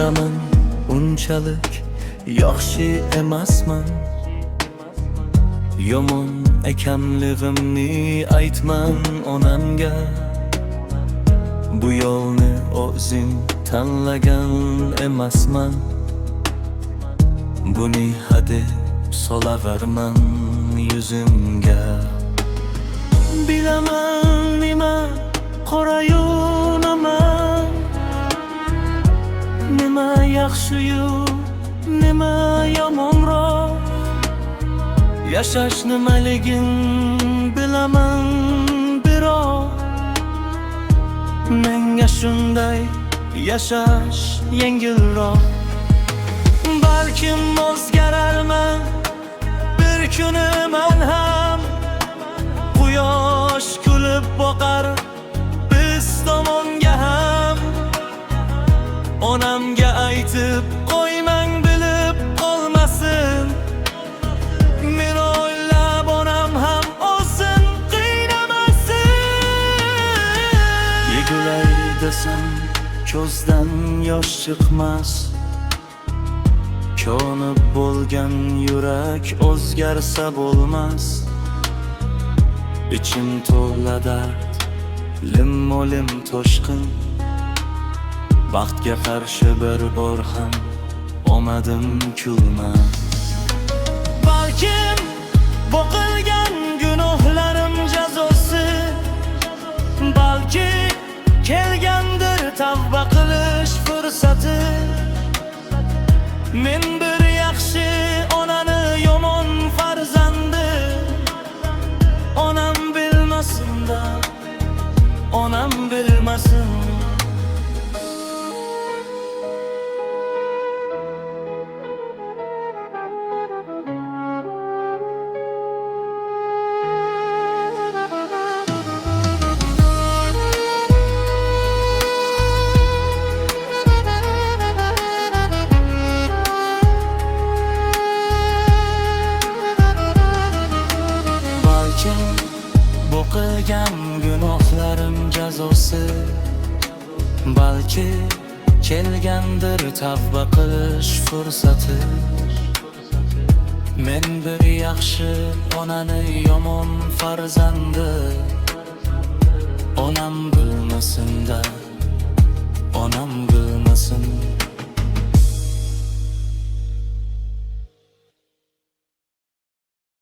bilaman unchalik yaxshi emasman. Yomon ekanligimni aytman onamga. Bu yo'lni o'zim tanlagan emasman. Buni hadeb solaverman yuzimga. Bilaman nima qora yo'laman, nima yaxshi-yu, nima yomonroq. Yashash nimaligin bilaman, biroq menga shunday yashash yengilroq. Balkim o'zgararman bir kuni men ham, quyosh kulib boqar biz tomonga ham. Onamga aytib qo'ymang, bilib qolmasin. Men o'ylab onam ham o'zin qiynamasin. Yegulay desam ko'zdan yosh chiqmas. Ko'nib bo'lgan yurak o'zgarsa bo'lmas. İçim to'la dard, lim-mo'lim toshqin. Baxtga qarshi bir bor ham omadim kulmas. Balkim bu qilgan gunohlarim jazosi, balki kelgandir tavba qilish fursati. Men bir yaxshi onani yomon farzandi. Onam bilmasin da, onam bilmasin. Bu qilgan gunohlarim jazosi, balki kelgandir tavba qilish fursati. Men bir yaxshi onani yomon farzandi. Onam bilmasin da, onam